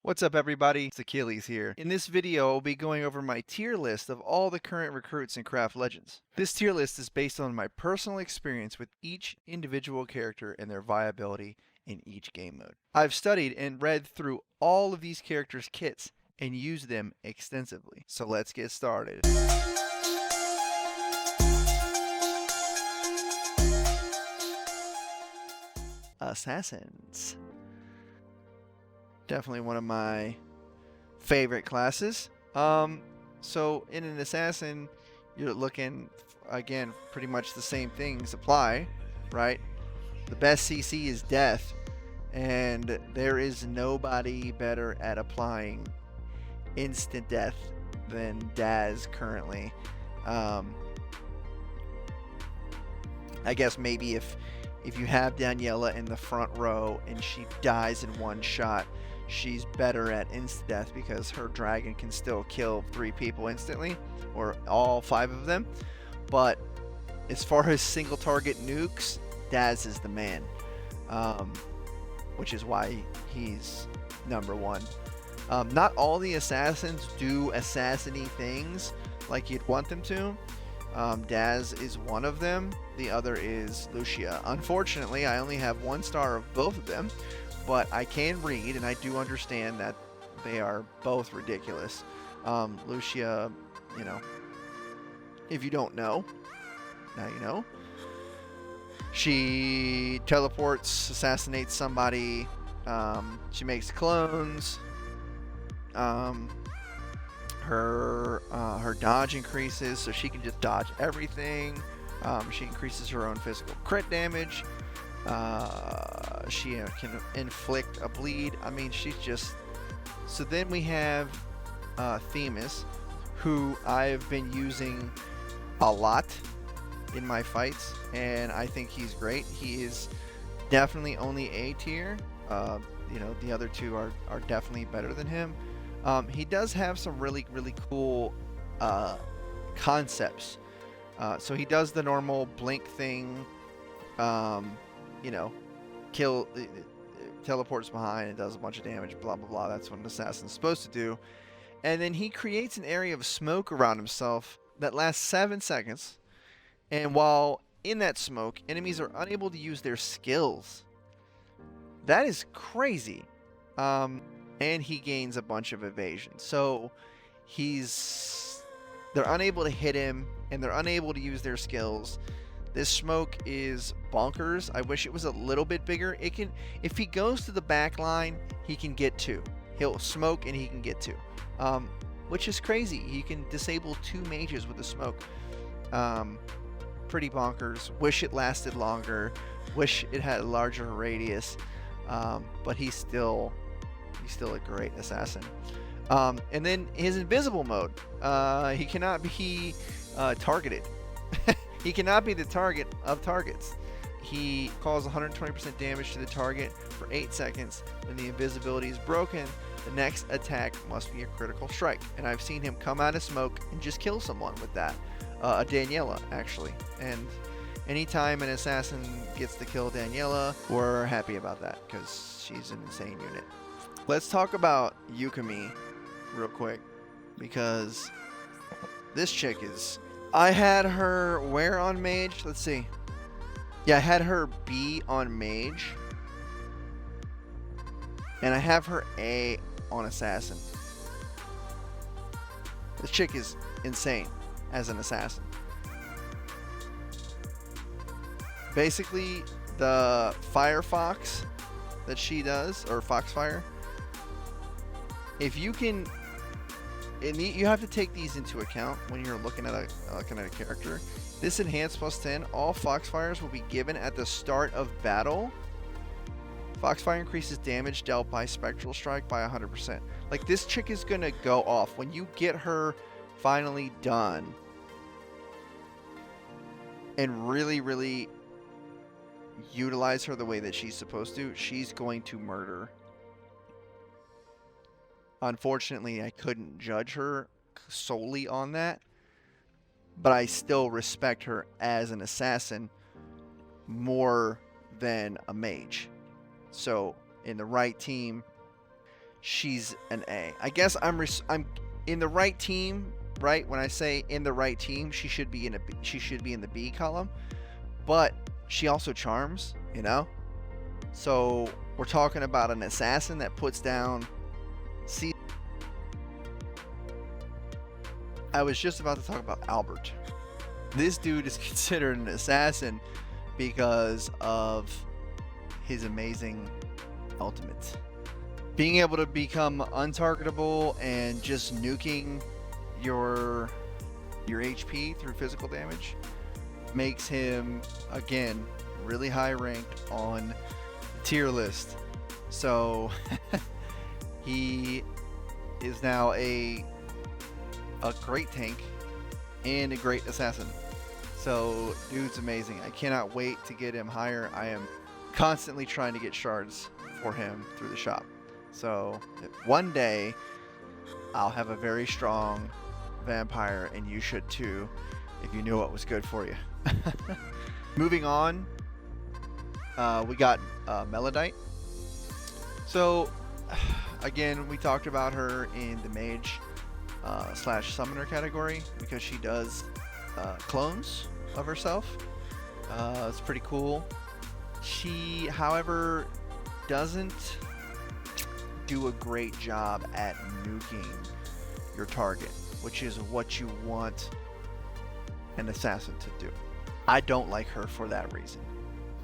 What's up everybody, it's Achilles here. In this video, I'll be going over my tier list of all the current recruits in Craft Legends. This tier list is based on my personal experience with each individual character and their viability in each game mode. I've studied and read through all of these characters' kits and used them extensively. So let's get started. Assassins. Definitely one of my favorite classes. So in an assassin, you're looking, again, pretty much the same things apply, right? The best CC is death, and there is nobody better at applying instant death than Daz currently. I guess maybe if you have Daniela in the front row and she dies in one shot, she's better at instant death because her dragon can still kill 3 people instantly, or all 5 of them. But as far as single target nukes, Daz is the man, which is why he's number 1. Not all the assassins do assassiny things like you'd want them to. Daz is one of them. The other is Lucia. Unfortunately, I only have 1 star of both of them, but I can read and I do understand that they are both ridiculous. Lucia, you know, if you don't know, now you know. She teleports, assassinates somebody, she makes clones, her dodge increases, so she can just dodge everything. She increases her own physical crit damage. She can inflict a bleed. I mean, she's just... So then we have Themis, who I've been using a lot in my fights, and I think he's great. He is definitely only A tier. You know, the other 2 are definitely better than him. He does have some really cool concepts. So he does the normal blink thing, you know, kill, teleports behind and does a bunch of damage, blah blah blah. That's what an assassin's supposed to do. And then he creates an area of smoke around himself that lasts 7 seconds. And while in that smoke, enemies are unable to use their skills. That is crazy. And he gains a bunch of evasion. So they're unable to hit him and they're unable to use their skills. This smoke is bonkers. I wish it was a little bit bigger. It can, if he goes to the back line, he can get 2. He'll smoke and he can get 2. Which is crazy. He can disable 2 mages with the smoke. Pretty bonkers. Wish it lasted longer. Wish it had a larger radius. But he's still a great assassin. And then his invisible mode. He cannot be targeted. He cannot be the target of targets. He causes 120% damage to the target for 8 seconds. When the invisibility is broken, the next attack must be a critical strike. And I've seen him come out of smoke and just kill someone with that. A Daniela, actually. And anytime an assassin gets to kill Daniela, we're happy about that because she's an insane unit. Let's talk about Yukimi real quick, because this chick is... I had her where on mage? Let's see. Yeah, I had her B on mage. And I have her A on assassin. This chick is insane as an assassin. Basically, the Firefox that she does, or Foxfire, if you can... you have to take these into account when you're looking at a character. This enhanced +10, all Foxfires will be given at the start of battle. Foxfire increases damage dealt by Spectral Strike by 100%. Like, this chick is gonna go off. When you get her finally done and really utilize her the way that she's supposed to, she's going to murder. Unfortunately, I couldn't judge her solely on that, but I still respect her as an assassin more than a mage. So in the right team, she's an A. I guess I'm in the right team, right? When I say in the right team, she should be in the B column. But she also charms, you know? So we're talking about an assassin that puts down C. I was just about to talk about Albert. This dude is considered an assassin because of his amazing ultimates. Being able to become untargetable and just nuking your HP through physical damage makes him, again, really high ranked on the tier list. So he is now a great tank and a great assassin. So dude's amazing. I cannot wait to get him higher. I am constantly trying to get shards for him through the shop. So one day I'll have a very strong vampire, and you should too if you knew what was good for you. Moving on, we got Melodite. So again, we talked about her in the mage slash summoner category because she does clones of herself. It's pretty cool. She, however, doesn't do a great job at nuking your target, which is what you want an assassin to do. I don't like her for that reason.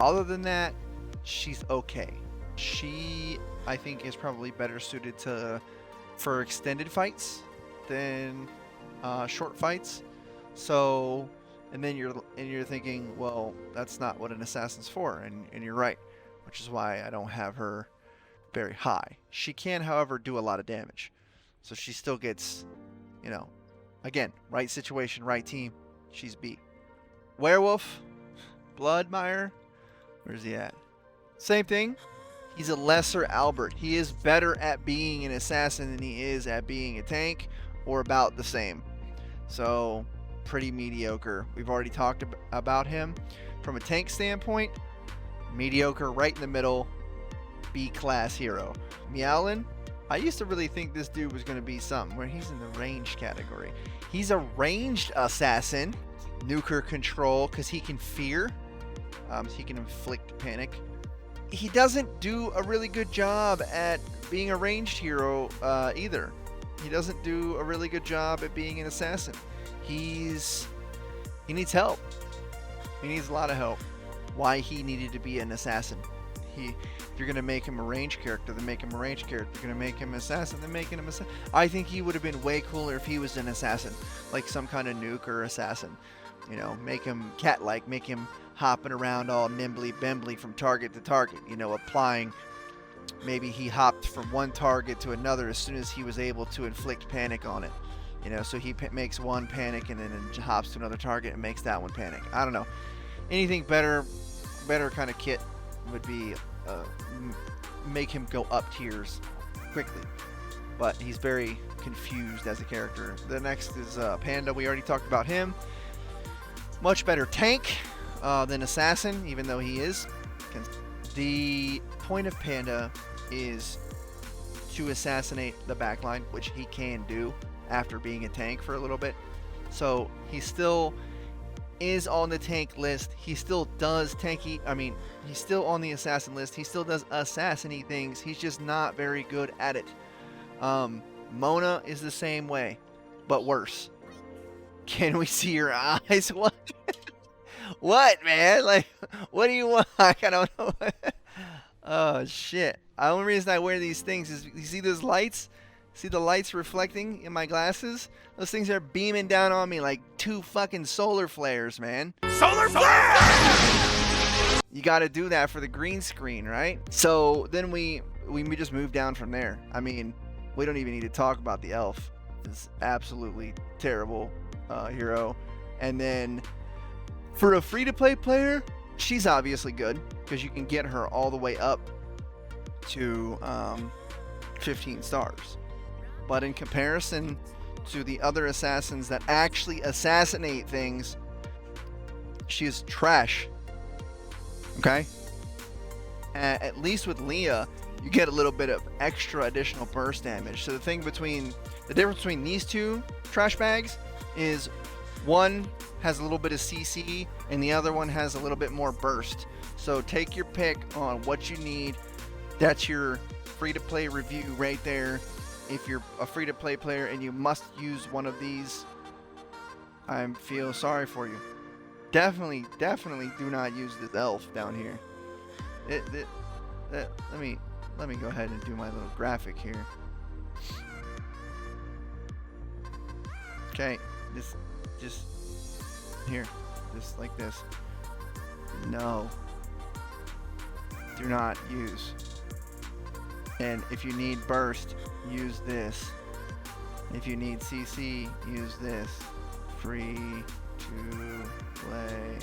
Other than that, she's okay. She, I think, is probably better suited for extended fights than short fights. So, and then you're thinking, well, that's not what an assassin's for, and you're right, which is why I don't have her very high. She can, however, do a lot of damage, so she still gets, you know, again, right situation, right team. She's B. Werewolf, Bloodmire, where's he at? Same thing. He's a lesser Albert. He is better at being an assassin than he is at being a tank, or about the same. So pretty mediocre. We've already talked about him. From a tank standpoint, mediocre, right in the middle, B class hero. Meowlin, I used to really think this dude was going to be something where he's in the ranged category. He's a ranged assassin, nuker control, because he can fear, he can inflict panic. He doesn't do a really good job at being a ranged hero either. He doesn't do a really good job at being an assassin. He needs help. He needs a lot of help. Why he needed to be an assassin. If you're going to make him a ranged character, then make him a ranged character. If you're going to make him an assassin, then make him an assassin. I think he would have been way cooler if he was an assassin. Like some kind of nuker assassin. You know, make him cat-like. Make him hopping around all nimbly-bimbly from target to target. You know, applying. Maybe he hopped from one target to another as soon as he was able to inflict panic on it. You know, so he makes one panic and then hops to another target and makes that one panic. I don't know. Anything better kind of kit would be make him go up tiers quickly. But he's very confused as a character. The next is Panda. We already talked about him. Much better tank than assassin, even though he is. The point of Panda is to assassinate the backline, which he can do after being a tank for a little bit. So he still is on the tank list. He still does tanky. I mean, he's still on the assassin list. He still does assassin-y things. He's just not very good at it. Mona is the same way, but worse. Can we see your eyes? What? What, man? Like, what do you want? I don't know. Oh, shit. The only reason I wear these things is, you see those lights? See the lights reflecting in my glasses? Those things are beaming down on me like two fucking solar flares, man. Solar flare! You gotta do that for the green screen, right? So then we just move down from there. I mean, we don't even need to talk about the elf. It's absolutely terrible hero. And then for a free-to-play player, she's obviously good because you can get her all the way up to 15 stars. But in comparison to the other assassins that actually assassinate things, she is trash. Okay? At least with Leah, you get a little bit of extra additional burst damage. So the difference between these two trash bags is one has a little bit of CC and the other one has a little bit more burst. So take your pick on what you need. That's your free-to-play review right there. If you're a free-to-play player and you must use one of these, I feel sorry for you. Definitely do not use this elf down here. Let me go ahead and do my little graphic here. Okay, just here, just like this. No, do not use. And if you need burst, use this. If you need CC, use this. Free to play